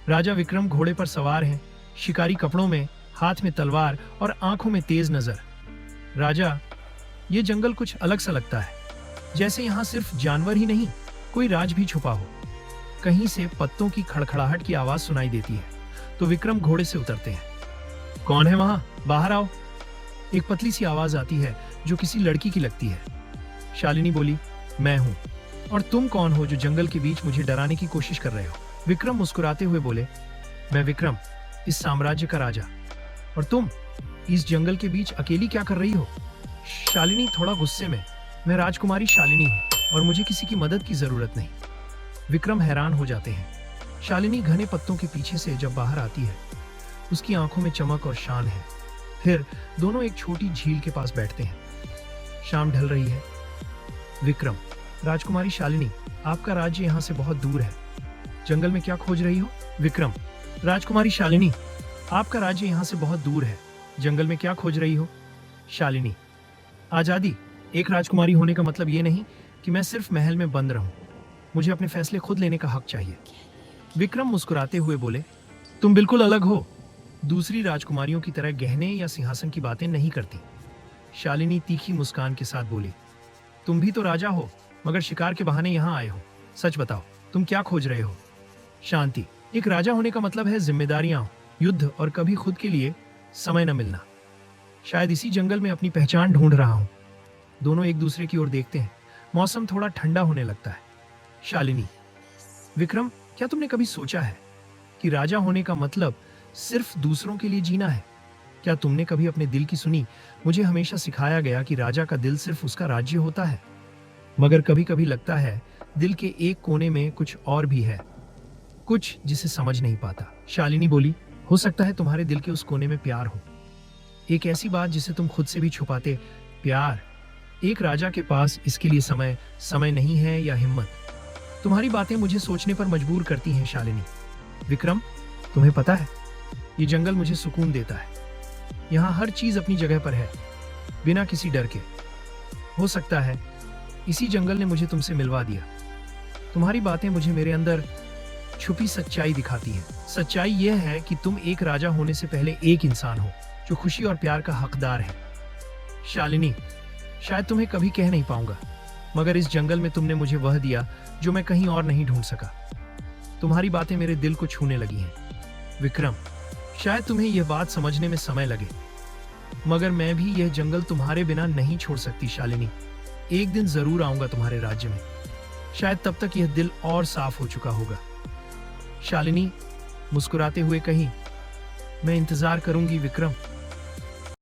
राजा विक्रम घोड़े पर सवार हैं, शिकारी कपड़ों में, हाथ में तलवार और आंखों में तेज नजर। राजा, ये जंगल कुछ अलग सा लगता है, जैसे यहाँ सिर्फ जानवर ही नहीं, कोई राज भी छुपा हो। कहीं से पत्तों की खड़खड़ाहट की आवाज सुनाई देती है, तो विक्रम घोड़े से उतरते हैं। कौन है वहां? बाहर आओ। एक पतली सी आवाज आती है जो किसी लड़की की लगती है। शालिनी बोली, मैं हूं। और तुम कौन हो जो जंगल के बीच मुझे डराने की कोशिश कर रहे हो? विक्रम मुस्कुराते हुए बोले, मैं विक्रम, इस साम्राज्य का राजा। और तुम इस जंगल के बीच अकेली क्या कर रही हो? शालिनी थोड़ा गुस्से में, मैं राजकुमारी शालिनी हूं और मुझे किसी की मदद की जरूरत नहीं। विक्रम हैरान हो जाते हैं। शालिनी घने पत्तों के पीछे से जब बाहर आती है, उसकी आंखों में चमक और शान है। फिर दोनों एक छोटी झील के पास बैठते हैं। शाम ढल रही है। विक्रम, राजकुमारी शालिनी, आपका राज्य यहाँ से बहुत दूर है, जंगल में क्या खोज रही हो? विक्रम, राजकुमारी शालिनी, आपका राज्य यहाँ से बहुत दूर है, जंगल में क्या खोज रही हो? शालिनी, आजादी। एक राजकुमारी होने का मतलब ये नहीं कि मैं सिर्फ महल में बंद रहूं, मुझे अपने फैसले खुद लेने का हक चाहिए। विक्रम मुस्कुराते हुए बोले, तुम बिल्कुल अलग हो, दूसरी राजकुमारियों की तरह गहने या सिंहासन की बातें नहीं करती। शालिनी तीखी मुस्कान के साथ बोली, तुम भी तो राजा हो, मगर शिकार के बहाने यहाँ आए हो। सच बताओ, तुम क्या खोज रहे हो? शांति। एक राजा होने का मतलब है जिम्मेदारियां, युद्ध और कभी खुद के लिए समय न मिलना। शायद इसी जंगल में अपनी पहचान ढूंढ रहा हूं। दोनों एक दूसरे की ओर देखते हैं। मौसम थोड़ा ठंडा होने लगता है। शालिनी, विक्रम, क्या तुमने कभी सोचा है कि राजा होने का मतलब सिर्फ दूसरों के लिए जीना है? क्या तुमने कभी अपने दिल की सुनी? मुझे हमेशा सिखाया गया कि राजा का दिल सिर्फ उसका राज्य होता है, मगर कभी कभी लगता है दिल के एक कोने में कुछ और भी है, कुछ जिसे समझ नहीं पाता। शालिनी बोली, हो सकता है तुम्हारे दिल के उस कोने में प्यार हो, एक ऐसी बात जिसे तुम खुद से भी छुपाते। प्यार। एक राजा के पास इसके लिए समय नहीं है या हिम्मत। तुम्हारी बातें मुझे सोचने पर मजबूर करती हैं शालिनी। विक्रम, तुम्हें पता है, ये जंगल मुझे सुकून देता है। यहाँ हर चीज अपनी जगह पर है, बिना किसी डर के। हो सकता है इसी जंगल ने मुझे तुमसे मिलवा दिया। तुम्हारी बातें मुझे मेरे अंदर छुपी सच्चाई दिखाती हैं। सच्चाई यह है कि तुम एक राजा होने से पहले एक इंसान हो जो खुशी और प्यार का हकदार है। शालिनी, शायद तुम्हें कभी कह नहीं पाऊंगा, मगर इस जंगल में तुमने मुझे वह दिया जो मैं कहीं और नहीं ढूंढ सका। तुम्हारी बातें मेरे दिल को छूने लगी हैं। विक्रम, शायद तुम्हें यह बात समझने में समय लगे, मगर मैं भी यह जंगल तुम्हारे बिना नहीं छोड़ सकती। शालिनी, एक दिन जरूर आऊंगा तुम्हारे राज्य में, शायद तब तक यह दिल और साफ हो चुका होगा। शालिनी मुस्कुराते हुए कही, मैं इंतजार करूंगी विक्रम।